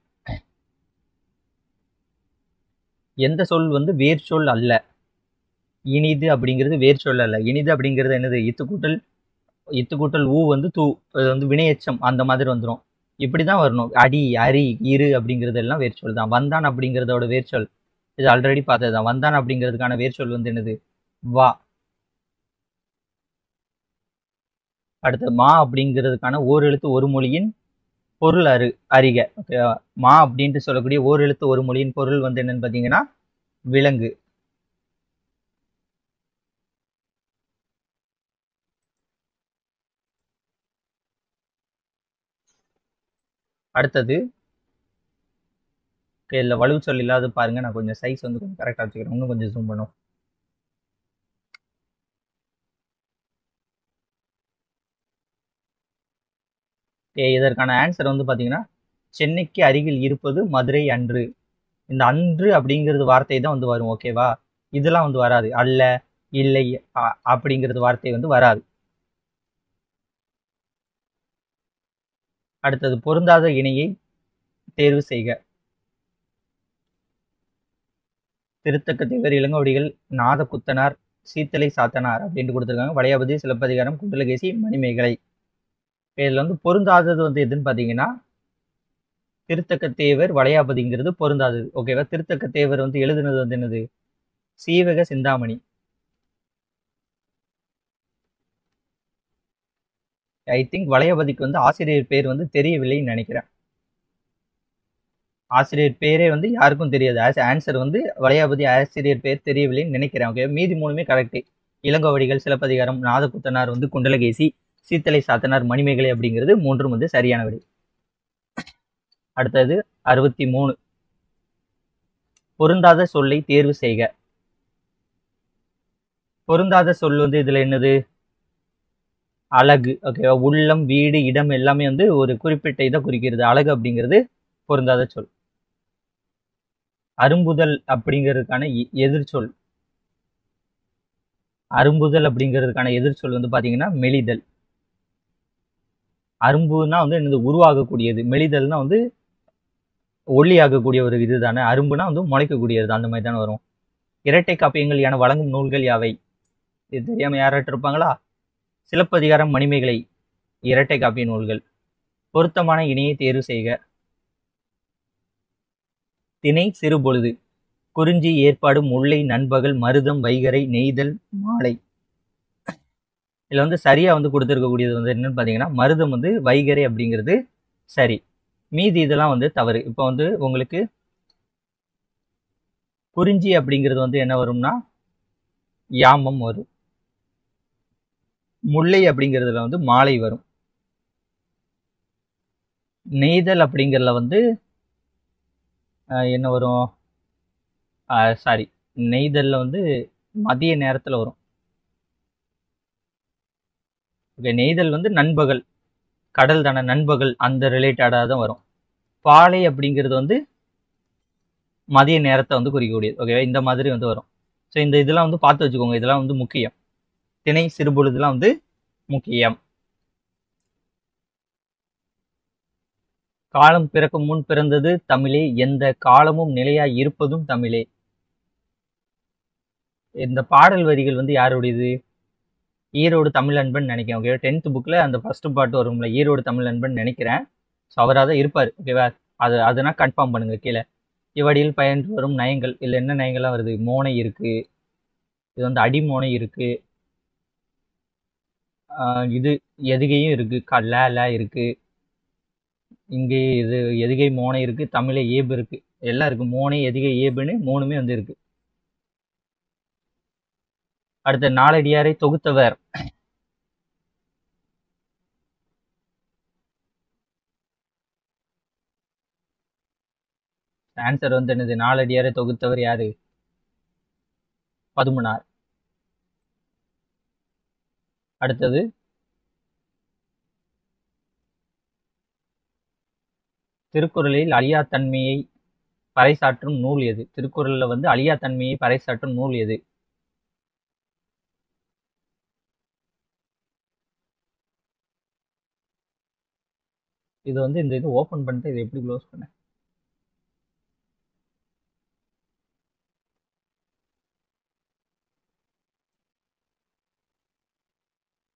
[SPEAKER 1] எந்த சொல் வந்து வேர் சொல் அல்ல? இனிது அப்படிங்கிறது வேர் சொல் அல்ல. இனிது அப்படிங்கிறது என்னது? இத்து கூட்டல் ஊ வந்து தூ. அது வந்து வினையச்சம் அந்த மாதிரி வந்துடும். இப்படிதான் வரணும். அடி, அரி, இரு அப்படிங்கிறது எல்லாம் வேர் சொல் தான். வந்தான் அப்படிங்கிறதோட வேர் சொல் இது ஆல்ரெடி பார்த்ததுதான். வந்தான் அப்படிங்கிறதுக்கான வேர் சொல் வந்து என்னது? வா. அடுத்து மா அப்படிங்கிறதுக்கான ஓர் எழுத்து ஒரு மொழியின் பொருள் அறிக. ஓகேவா? மா அப்படின்ட்டு சொல்லக்கூடிய ஓர் எழுத்து ஒரு மொழியின் பொருள் வந்து என்னன்னு பார்த்தீங்கன்னா விலங்கு. அடுத்தது, இல்லை வலுவு சொல் இல்லாத பாருங்க. நான் கொஞ்சம் சைஸ் வந்து கொஞ்சம் கரெக்டாக வச்சுக்கிறேன். இன்னும் கொஞ்சம் ஜூம் பண்ணும். இதற்கான ஆன்சர் வந்து பார்த்தீங்கன்னா சென்னைக்கு அருகில் இருப்பது மதுரை அன்று. இந்த அன்று அப்படிங்கிறது வார்த்தை தான் வந்து வரும். ஓகேவா? இதெல்லாம் வந்து வராது. அல்ல, இல்லை அப்படிங்கிறது வார்த்தை வந்து வராது. அடுத்தது பொருந்தாத இணையை தேர்வு செய்க. திருத்தக்க தேவர், இளங்கோவடிகள், நாத குத்தனார், சீத்தலை சாத்தனார் அப்படின்னு கொடுத்துருக்காங்க. வளையாபதி, சிலப்பதிகாரம், குண்டலகேசி, மணிமேகலை. இதில் வந்து பொருந்தாதது வந்து எதுன்னு பார்த்தீங்கன்னா திருத்தக்க தேவர், வளையாபதிங்கிறது பொருந்தாதது. ஓகேவா? திருத்தக்க தேவர் வந்து எழுதுனது வந்து என்னது? சீவக சிந்தாமணி. ஐ திங்க் வளையாபதிக்கு வந்து ஆசிரியர் பேர் வந்து தெரியவில்லைன்னு நினைக்கிறேன். ஆசிரியர் பேரே வந்து யாருக்கும் தெரியாது. ஆன்சர் வந்து வளையாபதி ஆசிரியர் பேர் தெரியவில்லைன்னு நினைக்கிறேன். ஓகே, மீதி மூணுமே கரெக்ட். இளங்கோவடிகள், சிலப்பதிகாரம், நாதகுத்தனார் வந்து குண்டலகேசி, சீத்தலை சாத்தனார் மணிமேகலை அப்படிங்கிறது மூன்றும் வந்து சரியான விடை. அடுத்தது 63. பொருந்தாத சொல்லை தேர்வு செய்க. பொருந்தாத சொல் வந்து இதுல என்னது? அழகு. ஓகேவா? உள்ளம், வீடு, இடம் எல்லாமே வந்து ஒரு குறிப்பிட்ட இதை குறிக்கிறது. அழகு அப்படிங்கிறது பொருந்தாத சொல். அரும்புதல் அப்படிங்கிறதுக்கான எதிர்ச்சொல். அரும்புதல் அப்படிங்கிறதுக்கான எதிர்ச்சொல் வந்து பாத்தீங்கன்னா மெலிதல். அரும்புனா வந்து என்னது? உருவாகக்கூடியது. மெலிதல்னா வந்து ஒல்லியாகக்கூடிய ஒரு இது தானே. அரும்புனா வந்து முளைக்கக்கூடியது, அந்த மாதிரி தானே வரும். இரட்டை காப்பியங்கள் என வழங்கும் நூல்கள் யாவை? இது தெரியாம யாராட்டு இருப்பாங்களா? சிலப்பதிகாரம், மணிமேகலை இரட்டை காப்பிய நூல்கள். பொருத்தமான இணையை தேர்வு செய்க. திணை சிறுபொழுது, குறிஞ்சி, ஏற்பாடு, முல்லை, நண்பகல், மருதம், வைகறை, நெய்தல், மாலை. இதுல வந்து சரியா வந்து கொடுத்துருக்கக்கூடியது வந்து என்னன்னு பாத்தீங்கன்னா மருதம் வந்து வைகறை அப்படிங்கிறது சரி. மீதி இதெல்லாம் வந்து தவறு. இப்போ வந்து உங்களுக்கு குறிஞ்சி அப்படிங்கிறது வந்து என்ன வரும்னா யாமம் வரும். முல்லை அப்படிங்கிறதுல வந்து மாலை வரும். நெய்தல் அப்படிங்கிறதுல வந்து என்ன வரும்? சாரி, நெய்தல்ல வந்து மதிய நேரத்துல வரும். ஓகே, நெய்தல் வந்து நண்பகல், கடல் தானே, நண்பகல் அந்த ரிலேட்டடாக தான் வரும். பாலை அப்படிங்கிறது வந்து மதிய நேரத்தை வந்து குறிக்கக்கூடியது. ஓகேவா? இந்த மாதிரி வந்து வரும். ஸோ இந்த இதெல்லாம் வந்து பார்த்து வச்சுக்கோங்க. இதெல்லாம் வந்து முக்கியம். திணை சிறுபொழுதுலாம் வந்து முக்கியம். காலம் பிறக்கும் முன் பிறந்தது தமிழே, எந்த காலமும் நிலையாய் இருப்பதும் தமிழே. இந்த பாடல் வரிகள் வந்து யாருடையது? ஈரோடு தமிழ் அன்பன் நினைக்கிறேன். ஓகேவா? 10th புக்ல அந்த ஃபர்ஸ்ட் பாட்டு வரும்ல, ஈரோடு தமிழ் அன்பன் நினைக்கிறேன். ஸோ அவராக தான் இருப்பார். ஓகேவா? அதுனா கன்ஃபார்ம் பண்ணுங்க கீழே. இவ்வடியில் பயின்று வரும் நயங்கள். இல்லை என்ன நயங்கள்லாம் வருது? மோனை இருக்கு, இது வந்து அடிமோனை இருக்கு, இது எதுகையும் இருக்கு, ல இருக்கு, இங்கே இது எதுகை மோனை இருக்கு, தமிழை ஏபு இருக்கு, எல்லாம் இருக்கு. மோனை, எதுகை, ஏபுன்னு மூணுமே வந்து இருக்கு. அடுத்த நாலடியாரை தொகுத்தவர். ஆன்சர் வந்து என்னது? நாலடியாரை தொகுத்தவர் யாரு? பதுமனார். அடுத்தது திருக்குறளில் அழியா தன்மையை பறைசாற்றும் நூல் எது? திருக்குறள்ல வந்து அழியா தன்மையை பறைசாற்றும் நூல் எது? இது வந்து இந்த இது ஓபன் பண்ணிட்டு இதை எப்படி க்ளோஸ் பண்ண?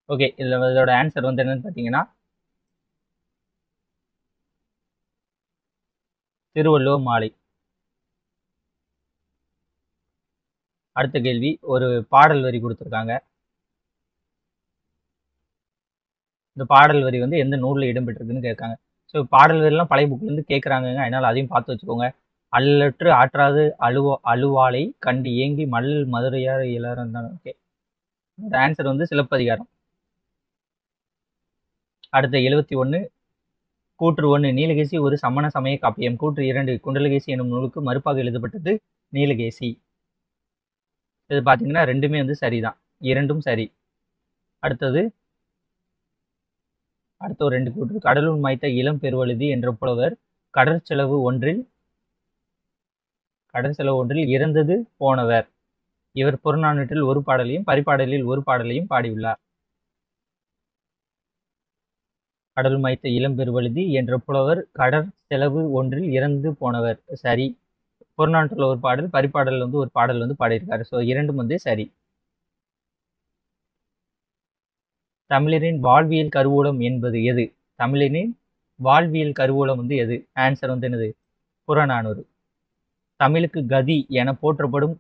[SPEAKER 1] ஓகே, இதோட ஆன்சர் வந்து என்னன்னு பார்த்தீங்கன்னா திருவள்ளுவர் மாலை. அடுத்த கேள்வி, ஒரு பாடல் வரி கொடுத்துருக்காங்க. இந்த பாடல் வரி வந்து எந்த நூலில் இடம்பெற்றிருக்குன்னு கேட்காங்க. ஸோ பாடல் வரிலாம் பழைய புக்லேருந்து கேட்குறாங்க, அதனால் அதையும் பார்த்து வச்சுக்கோங்க. அல்லற்று ஆற்றாது அழுவாலை கண்டு ஏங்கி மல்லல் மதுரையார் இளரம் தான். ஓகே, ஆன்சர் வந்து சிலப்பதிகாரம். அடுத்த 71. கூற்று 1 நீலகேசி ஒரு சமண சமய காப்பியம். கூற்று 2 குண்டலகேசி எனும் நூலுக்கு மறுப்பாக எழுதப்பட்டது நீலகேசி. இது பார்த்தீங்கன்னா ரெண்டுமே வந்து சரிதான், இரண்டும் சரி. அடுத்த ஒரு 2 கூற்று. கடலுள் மாய்த்த இளம் பெருவழுதி என்ற புலவர் கடற்செலவு ஒன்றில் கடல் செலவு ஒன்றில் இறந்தது போனவர். இவர் புறநானூற்றில் ஒரு பாடலையும் பரிபாடலில் ஒரு பாடலையும் பாடியுள்ளார். கடல் மாய்த்த இளம்பெருவழுதி என்ற புலவர் கடற் செலவு ஒன்றில் இறந்து போனவர். சரி. புறநானூற்றில் ஒரு பாடல், பரிபாடல் ஒரு பாடல் பாடியிருக்காரு. ஸோ இரண்டும் சரி. தமிழரின் வாழ்வியல் கருவூலம் என்பது எது? தமிழரின் வாழ்வியல் கருவூலம் எது? ஆன்சர் என்னது? புறநானூறு. தமிழுக்கு கதி என போற்றப்படும்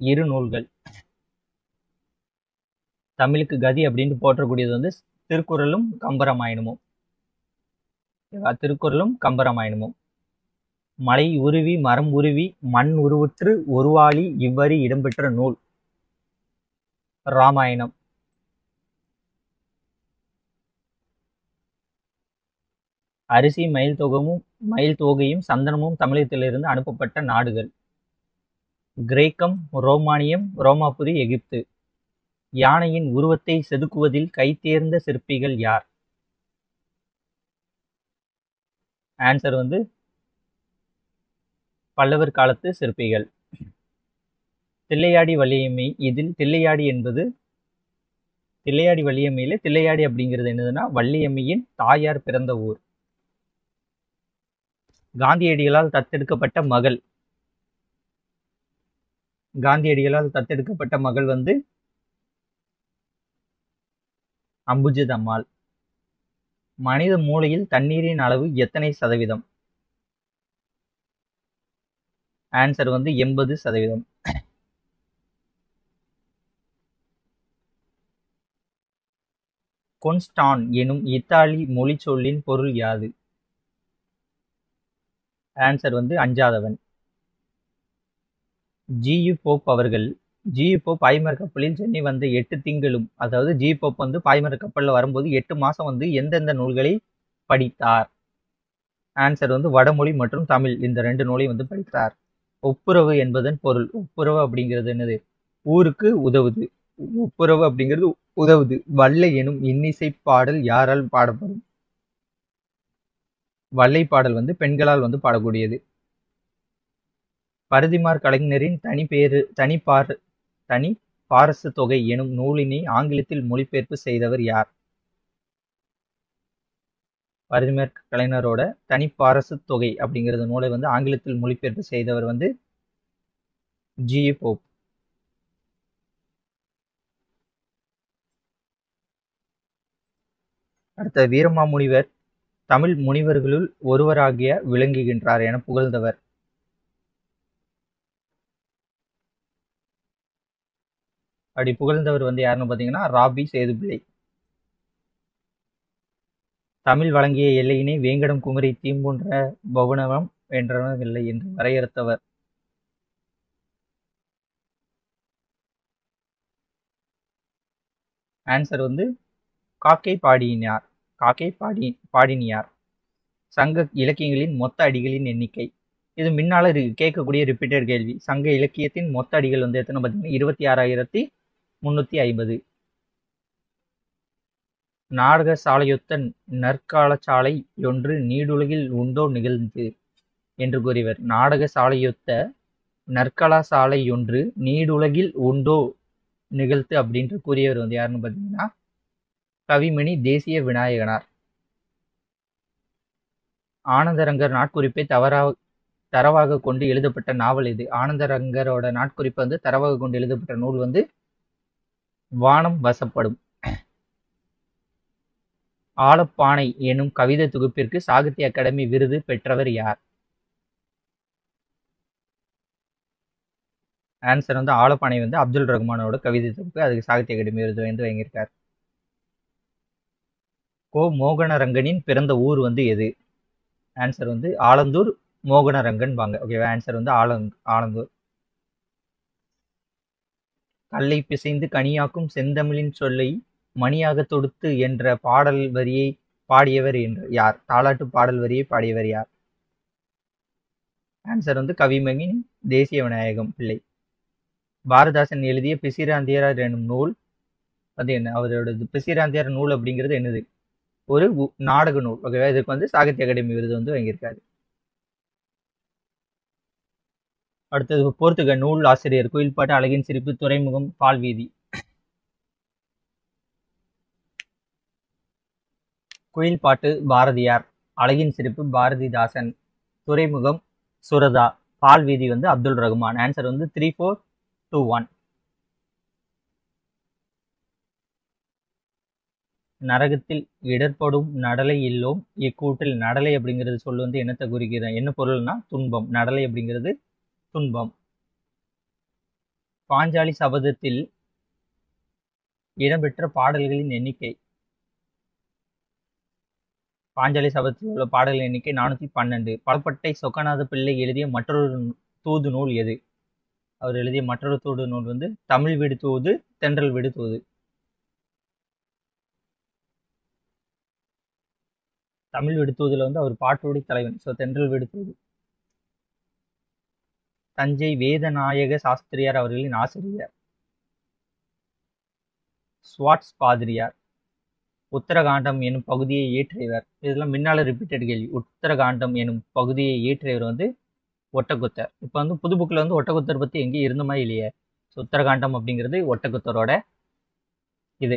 [SPEAKER 1] இரு நூல்கள். தமிழுக்கு கதி அப்படின்னு போற்றக்கூடியது திருக்குறளும் கம்பராமாயணமும். திருக்குறளும் கம்பராமாயணமும். மலை உருவி மரம் உருவி மண் உருவுற்று ஒருவாளி இவ்வரி இடம்பெற்ற நூல் ராமாயணம். அரிசி மயில் தோகையும் சந்தனமும் தமிழகத்திலிருந்து அனுப்பப்பட்ட நாடுகள். கிரேக்கம், ரோமானியம், ரோமாபுரி, எகிப்து. யானையின் உருவத்தை செதுக்குவதில் கைதேர்ந்த சிற்பிகள் யார்? ஆன்சர் பல்லவர் காலத்து சிற்பிகள். தில்லையாடி வள்ளியம்மை. இதில் தில்லையாடி என்பது தில்லையாடி வள்ளியம்மையில தில்லையாடி அப்படிங்கிறது என்னதுன்னா வள்ளியம்மையின் தாயார் பிறந்த ஊர். காந்தியடிகளால் தத்தெடுக்கப்பட்ட மகள். காந்தியடிகளால் தத்தெடுக்கப்பட்ட மகள் அம்புஜதம்மாள். மனித மூளையில் தண்ணீரின் அளவு எத்தனை சதவீதம்? ஆன்சர் 80%. கொன்ஸ்டான் எனும் இத்தாலி மொழி சொல்லின் பொருள் யாது? ஆன்சர் அஞ்சாதவன். ஜி.யு. போப் அவர்கள் ஜி.யு. போப் பாய்மர கப்பலில் சென்னை வந்த 8 திங்களும், அதாவது ஜி போப் பாய்மர கப்பலில் வரும்போது 8 மாசம் எந்தெந்த நூல்களை படித்தார்? ஆன்சர் வடமொழி மற்றும் தமிழ் இந்த 2 நூலையும் படித்தார். ஒப்புரவு என்பதன் பொருள். ஒப்புரவு அப்படிங்கிறது என்னது? ஊருக்கு உதவுது. ஒப்புரவு அப்படிங்கிறது உதவுது. வல்லை எனும் இன்னிசை பாடல் யாரால் பாடப்படும்? வல்லை பாடல் பெண்களால் பாடக்கூடியது. பரிதிமாற் கலைஞரின் தனி பாரசு தொகை எனும் நூலினை ஆங்கிலத்தில் மொழிபெயர்ப்பு செய்தவர் யார்? பரிதிமாற் கலைஞரோட தனிப்பாரசு தொகை அப்படிங்கிறது நூலை ஆங்கிலத்தில் மொழிபெயர்ப்பு செய்தவர் ஜி.யு. போப். அடுத்த வீரமாமுனிவர் தமிழ் முனிவர்களுள் ஒருவராகிய விளங்குகின்றார் என புகழ்ந்தவர். அப்படி புகழ்ந்தவர் யாருன்னு பார்த்தீங்கன்னா ராபி சேதுப்பிள்ளை. தமிழ் வழங்கிய எல்லையினை வேங்கடம் குமரி தீம்பொன்ற பவுனவம் வென்றவில்லை என்று வரையறுத்தவர். ஆன்சர் காக்கை பாடினியார். சங்க இலக்கியங்களின் மொத்த அடிகளின் எண்ணிக்கை. இது முன்னால கேட்கக்கூடிய ரிப்பீட்டட் கேள்வி. சங்க இலக்கியத்தின் மொத்த அடிகள் எத்தனை பார்த்தீங்கன்னா 26,350. நாடக சாலையொத்த நற்கால சாலை ஒன்று நீடுலகில் உண்டோ நிகழ்ந்து என்று கூறியவர். நாடக சாலையொத்த நற்கலா சாலை ஒன்று நீடுலகில் உண்டோ நிகழ்த்து அப்படின்று கூறியவர் யாருன்னு பார்த்தீங்கன்னா கவிமணி தேசிய விநாயகனார். ஆனந்தரங்கர் நாட்குறிப்பை தரவாக கொண்டு எழுதப்பட்ட நாவல் இது. ஆனந்தரங்கரோட நாட்குறிப்பை தரவாக கொண்டு எழுதப்பட்ட நூல் வானம் வசப்படும். ஆலப்பானை எனும் கவிதை தொகுப்பிற்கு சாகித்ய அகாடமி விருது பெற்றவர் யார்? ஆன்சர் ஆலப்பானை அப்துல் ரஹ்மானோட கவிதை தொகுப்பு. அதுக்கு சாகித்ய அகாடமி விருது வாங்கியிருக்கார். கோ மோகனரங்கனின் பிறந்த ஊர் எது? ஆன்சர் ஆலந்தூர் மோகனரங்கன் வாங்க. ஓகேவா? ஆன்சர் ஆலந்தூர். கல்லை பிசைந்து கனியாக்கும் செந்தமிழின் சொல்லை மணியாக தொடுத்து என்ற பாடல் வரியை பாடியவர் என்று யார்? தாலாட்டு பாடல் வரியை பாடியவர் யார்? ஆன்சர் கவிமணி தேசிய விநாயகம் பிள்ளை. பாரதாசன் எழுதிய பிசிராந்தியார் எனும் நூல் என்ன? அவரோட பிசிராந்தியார் நூல் அப்படிங்கிறது என்னது? ஒரு நாடக நூல். ஓகேவா? இதுக்கு சாகித்ய அகாடமி விருது வாங்கியிருக்காரு. அடுத்தது போர்த்துக நூல் ஆசிரியர். குயில்பாட்டு, அழகின் சிரிப்பு, துறைமுகம், பால்வீதி. குயில்பாட்டு பாரதியார், அழகின் சிரிப்பு பாரதிதாசன், துறைமுகம் சுரதா, பால்வீதி வந்து அப்துல் ரகுமான். ஆன்சர் வந்து 3, 4, 2, 1. நரகத்தில் இடர்படும் நடலை இல்லோம். இக்கூற்றில் நடலை அப்படிங்கிறது சொல் வந்து என்னத்தை குறிக்கிற, என்ன பொருள்னா துன்பம். நடலை அப்படிங்கிறது துன்பம். பாஞ்சாலி சபதத்தில் இடம்பெற்ற பாடல்களின் எண்ணிக்கை. பாஞ்சாலி சபதத்தில் உள்ள பாடல்களின் எண்ணிக்கை 412. பலப்பட்டை சொக்கநாத பிள்ளை எழுதிய மற்றொரு தூது நூல் எது? அவர் எழுதிய மற்றொரு தூது நூல் வந்து தமிழ் வீடு தூது, தென்றல் வீடு தூது. தமிழ் வீடு தூதுல வந்து அவர் பாட்டோடி தலைவன். ஸோ தென்றல் வீடு தூது. தஞ்சை வேதநாயக சாஸ்திரியார் அவர்களின் ஆசிரியர் ஸ்வாட்ஸ் பாதிரியார். உத்தரகாண்டம் எனும் பகுதியை இயற்றியவர். இதெல்லாம் முன்னால ரிப்பீட்டட் கேள்வி. உத்தரகாண்டம் எனும் பகுதியை இயற்றியவர் வந்து ஒட்டக்குத்தர். இப்போ வந்து புது புக்கில் வந்து ஒட்டக்குத்தர் பற்றி எங்கேயும் இருந்த மாதிரி இல்லையே. ஸோ உத்தரகாண்டம் அப்படிங்கிறது ஒட்டக்குத்தரோட இது